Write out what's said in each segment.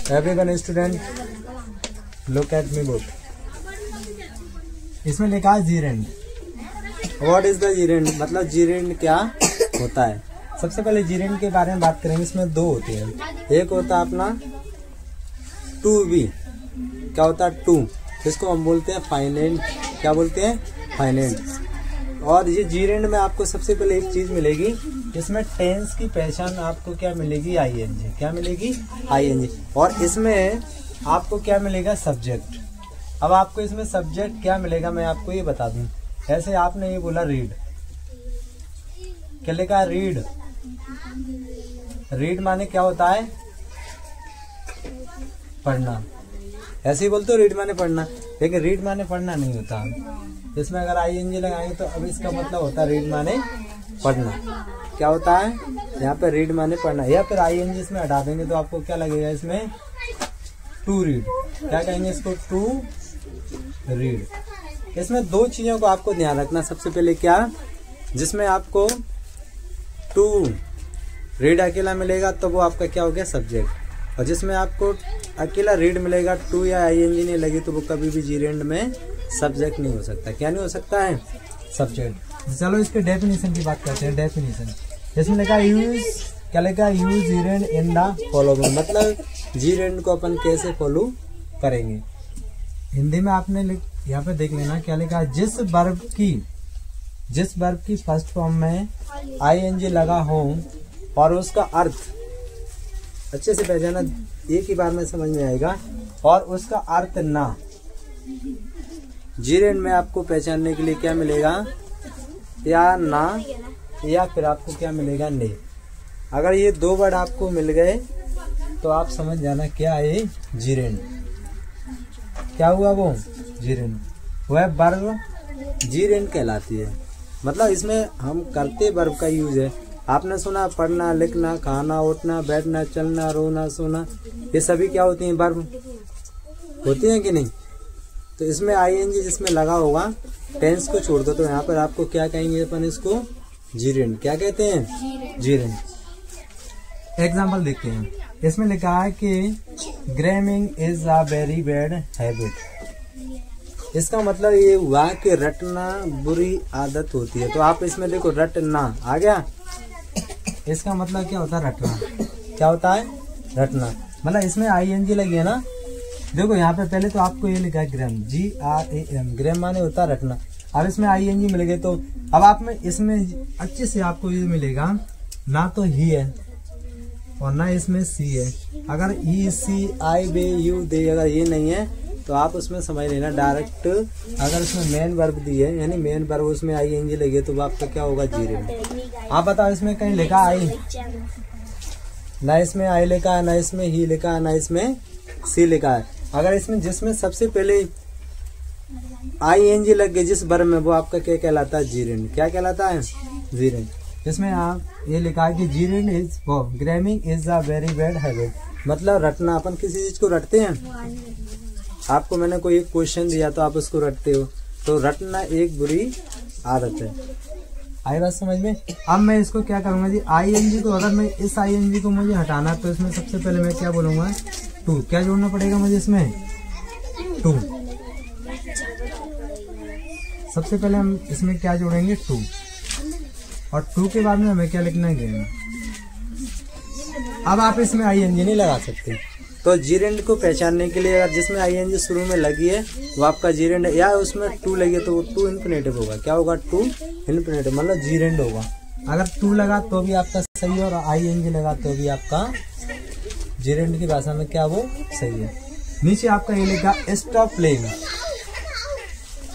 Everyone student look at me book. इसमें लिखा है जीरेंड। व्हाट इज द जीरेंड, मतलब जीरेंड क्या होता है। सबसे पहले जीरेंड के बारे में बात करेंगे। इसमें दो होते हैं, एक होता है अपना टू बी, क्या होता है टू, जिसको हम बोलते हैं फाइनेंट, क्या बोलते हैं फाइनेंट। और ये जीरेंड में आपको सबसे पहले एक चीज मिलेगी, इसमें टेंस की पहचान आपको क्या मिलेगी, आईएनजी, क्या मिलेगी आईएनजी। और इसमें आपको क्या मिलेगा, सब्जेक्ट। अब आपको इसमें सब्जेक्ट क्या मिलेगा मैं आपको ये बता दूं। ऐसे आपने ये बोला रीड, क्या लिखा है रीड। रीड माने क्या होता है, पढ़ना। ऐसे ही बोलते हो रीड माने पढ़ना, लेकिन रीड माने पढ़ना नहीं होता। इसमें अगर आईएनजी लगाएंगे तो अब इसका मतलब होता है रीड माने पढ़ना। क्या होता है यहाँ पे रीड माने पढ़ना, या फिर आईएनजी इसमें हटा देंगे तो आपको क्या लगेगा इसमें, टू रीड। क्या कहेंगे इसको, टू रीड। इसमें दो चीजों को आपको ध्यान रखना। सबसे पहले क्या, जिसमें आपको टू रीड अकेला मिलेगा तो वो आपका क्या हो गया, सब्जेक्ट। और जिसमें आपको अकेला रीड मिलेगा, टू या आईएनजी नहीं लगी, तो वो कभी भी जीरेंड में सब्जेक्ट नहीं हो सकता। क्या नहीं हो सकता है, सब्जेक्ट। चलो इसके डेफिनेशन की बात करते हैं। डेफिनेशन इसमें लिखा यूज, क्या लिखा, यूज जीरेंड इन द फॉलोइंग, मतलब जीरेंड को अपन कैसे फॉलो करेंगे। हिंदी में आपने यहाँ पे देख लेना क्या लिखा है, जिस वर्ब की फर्स्ट फॉर्म में आईएनजी लगा हो और उसका अर्थ अच्छे से पहचाना, एक ही बार में समझ में आएगा, और उसका अर्थ ना। जीरेंड में आपको पहचानने के लिए क्या मिलेगा, या ना, या फिर आपको क्या मिलेगा, ने। अगर ये दो वर्ड आपको मिल गए तो आप समझ जाना क्या है जीरेंड। क्या हुआ वो, जीरेंड। वह वर्ब जीरेंड कहलाती है। मतलब इसमें हम करते वर्ब का यूज है। आपने सुना पढ़ना, लिखना, खाना, उठना, बैठना, चलना, रोना, सोना, ये सभी क्या होती हैं, वर्ब होती हैं कि नहीं। तो इसमें आईएनजी जिसमें लगा होगा, टेंस को छोड़ दो, तो यहाँ पर आपको क्या कहेंगे अपन, इसको जीरेंड। क्या कहते हैं, जीरेंड। एग्जाम्पल देखते हैं। इसमें लिखा है कि cramming is a very bad habit. इसका मतलब ये हुआ कि रटना बुरी आदत होती है। तो आप इसमें देखो रटना आ गया, इसका मतलब क्या होता है, रटना। क्या होता है, रटना। मतलब इसमें आईएनजी लगी है ना। देखो यहाँ पे पहले तो आपको ये लिखा है ग्राम, GRAM, ग्राम माने होता है रटना। अब इसमें आईएनजी मिल गए तो अब आप में इसमें अच्छे से आपको ये मिलेगा, ना तो ही है और ना इसमें सी है। अगर ई सी आई बे यू दे अगर ये नहीं है तो आप उसमें समझ लेना डायरेक्ट। अगर इसमें मेन वर्ब दी है, यानी मेन वर्ब उसमें आईएनजी लगे तो वो आपका क्या होगा, जीरेंड। आप बताओ इसमें कहीं लिखा आई, ना इसमें आई लिखा है, ना इसमें ही लिखा है, ना इसमें सी लिखा है। अगर इसमें जिसमें सबसे पहले आईएनजी लग गई जिस वर्ब में, वो आपका क्या कहलाता है, जीरेंड। क्या कहलाता है, जीरेंड। इसमें आप ये लिखा है कि gerund is cramming is a very bad habit, मतलब रटना। अपन किसी चीज को रटते हैं, आपको मैंने कोई एक क्वेश्चन दिया तो आप उसको रटते हो, तो रटना एक बुरी आदत है। आई बात समझ में। अब मैं इसको क्या करूंगा जी, आईएनजी को, अगर मैं इस आईएनजी को मुझे हटाना तो इसमें सबसे पहले मैं क्या बोलूंगा, टू। क्या जोड़ना पड़ेगा मुझे इसमें, टू। सबसे पहले हम इसमें क्या जोड़ेंगे, टू। और टू के बाद में हमें क्या लिखना है, गेम। अब आप इसमें आईएनजी नहीं लगा सकते, तो जीरेंड को पहचानने के लिए अगर जिसमें आईएनजी शुरू में लगी है वो आपका जीरेंड है, या उसमें टू लगी है तो वो टू इन्फिनेटिव होगा। क्या होगा, टू इन्फिनेटिव, मतलब जीरेंड होगा। अगर टू लगा तो भी आपका सही है, और आईएनजी लगा तो भी आपका जीरेंड की भाषा में क्या वो सही है। नीचे आपका ये लिखा स्टॉप प्लेइंग,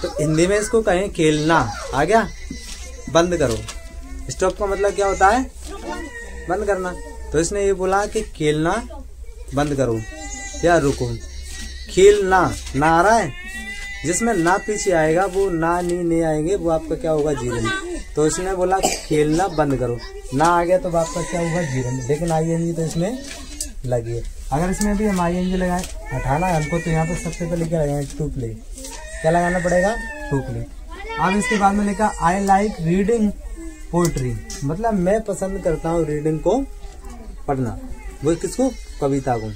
तो हिंदी में इसको कहें खेलना। आ गया, बंद करो। स्टॉप का मतलब क्या होता है, बंद करना। तो इसने ये बोला कि खेलना बंद करो या रुको। खेलना, ना आ रहा है, जिसमें ना पीछे आएगा वो ना नी नहीं आएंगे, वो आपका क्या होगा, जीरेंड। तो इसने बोला खेलना बंद करो, ना आ गया तो आपका क्या होगा, जीरेंड। लेकिन आईएनजी तो इसमें लगी है। अगर इसमें भी हम आईएनजी लगाए, हटाना है हमको, तो यहाँ पर सबसे पहले क्या लगाए, टू प्ले। क्या लगाना पड़ेगा, टू प्ले। अब इसके बाद में लिखा आई लाइक रीडिंग पोएट्री, मतलब मैं पसंद करता हूँ रीडिंग को पढ़ना। वो किसको, कविता को।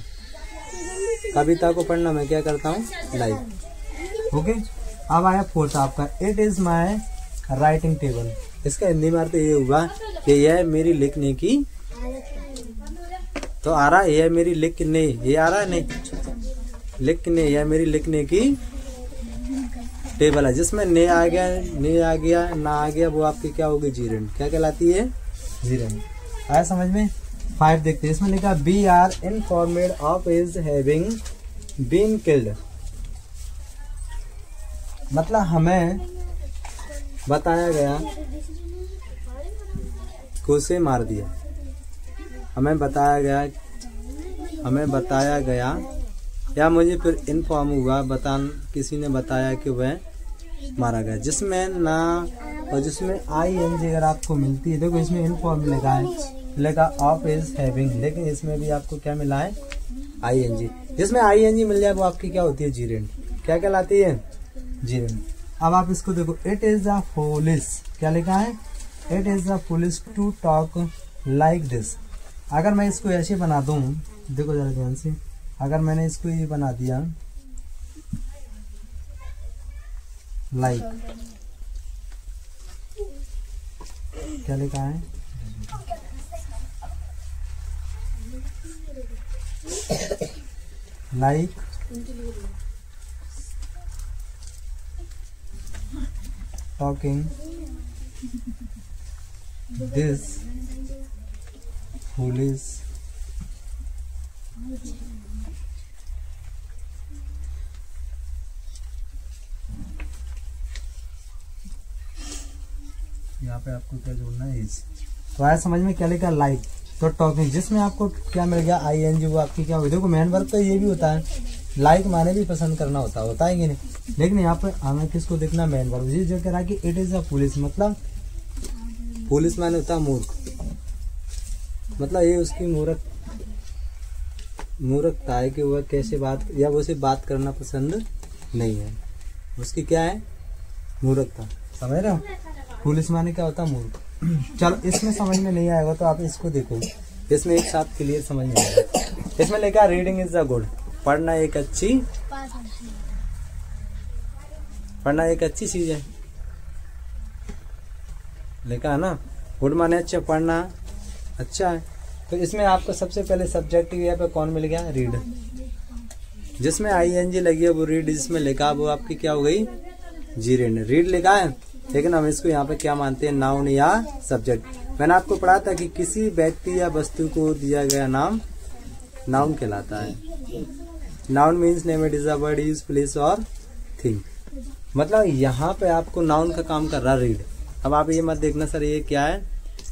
कविता को पढ़ना मैं क्या करता हूँ, लाइक। ओके, अब आया फोर्थ आपका, it is my writing table. इसका हिंदी में अर्थ ये हुआ कि यह मेरी लिखने की, तो आ रहा है यह मेरी लिखने, ये आ रहा है नहीं, लिखने, यह मेरी लिखने की टेबल है। जिसमें ने आ गया, ने आ गया, ना आ गया, वो आपकी क्या होगी, जीरेंड। क्या कहलाती है, जीरेंड। आया समझ में। 5 देखते हैं, इसमें लिखा we are informed of his having been killed. मतलब हमें बताया गया कि उसे मार दिया। हमें बताया गया या मुझे फिर इन्फॉर्म हुआ, किसी ने बताया कि वह मारा गया। जिसमें ना और जिसमें ING अगर आपको मिलती है, देखो इसमें इन्फॉर्म लिखा है, लिखा ऑफ इज हैविंग, लेकिन इसमें भी आपको क्या मिला है, ING। जिसमें ING मिल जाए वो आपकी क्या होती है, जीरेंड। क्या कहलाती है, जीरेंड। अब आप इसको देखो, इट इज द फूलिश, क्या लिखा है, it is the foolish to talk like this. अगर मैं इसको ऐसे बना दूं, देखो जरा ध्यान से, अगर मैंने इसको ये बना दिया लाइक, क्या लिखा है, लाइक टॉकिंग दिस फूलिश यहाँ पे आपको क्या जोड़ना है, इस। तो आया समझ में, क्या लिखा, लाइक। तो टॉकिंग, जिसमें आपको क्या मिल गया, ING, वो आपकी क्या हुई। देखो मेन वर्क तो ये भी होता है, लाइक माने भी पसंद करना होता है कि नहीं, लेकिन यहाँ पे हमें किसको देखना, मेन वर्क। ये जो कह रहा है कि इट इज अ पुलिस, मतलब पुलिस माने होता है मूर्ख, मतलब ये उसकी मूर्खता है कि वह कैसे बात, या वो उसे बात करना पसंद नहीं है, उसकी क्या है, मूर्खता। समझ रहे हो, पुलिस माने क्या होता है, मूर्ख। चलो इसमें समझ में नहीं आएगा तो आप इसको देखो, इसमें एक साथ क्लियर समझ में आएगा। इसमें लिखा रीडिंग इज द गुड, पढ़ना एक अच्छी चीज है, लिखा है ना, गुड माने अच्छा, पढ़ना अच्छा है। तो इसमें आपको सबसे पहले सब्जेक्ट यहाँ पे कौन मिल गया, रीड। जिसमें ING लगी है वो रीड, जिसमें लिखा वो आपकी क्या हो गई, जीरेंड। रीड लिखा है, लेकिन हम इसको यहाँ पे क्या मानते हैं, नाउन या सब्जेक्ट। मैंने आपको पढ़ा था कि किसी व्यक्ति या वस्तु को दिया गया नाम नाउन कहलाता है। Noun means name, it is a word used place और थिंग। मतलब यहाँ पे आपको नाउन का काम कर रहा रीड। अब आप ये मत देखना सर ये क्या है,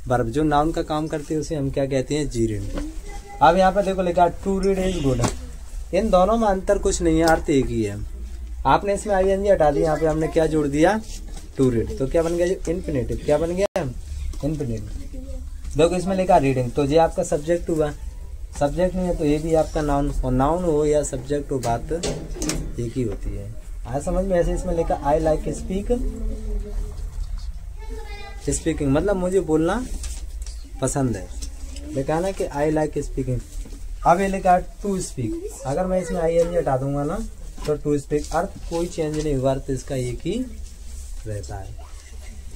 वर्ब। जो नाउन का काम करते हैं उसे हम क्या कहते हैं, जीरेंड। अब यहाँ पे देखो लिखा टू रीड इज गुड। इन दोनों में अंतर कुछ नहीं है, अर्थ एक ही है। आपने इसमें ING हटा दिया, यहाँ पे हमने क्या जोड़ दिया, टू रीड। तो क्या बन गया, जो इन्फिनेटिव, क्या बन गया, इन्फिनेटिव। देखो इसमें लिखा रीडिंग, तो ये आपका सब्जेक्ट हुआ, सब्जेक्ट नहीं है तो ये भी आपका नाउन। और नाउन हो या सब्जेक्ट हो, बात एक ही होती है। आया समझ में। ऐसे इसमें लिखा आई लाइक स्पीकिंग, मतलब मुझे बोलना पसंद है। लिखा ना कि आई लाइक स्पीकिंग। अब ये लिखा टू स्पीक, अगर मैं इसमें ING हटा दूंगा ना तो टू स्पीक, अर्थ कोई चेंज नहीं हुआ, अर्थ इसका एक ही रहता है।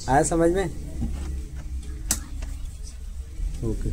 आया समझ में, ओके।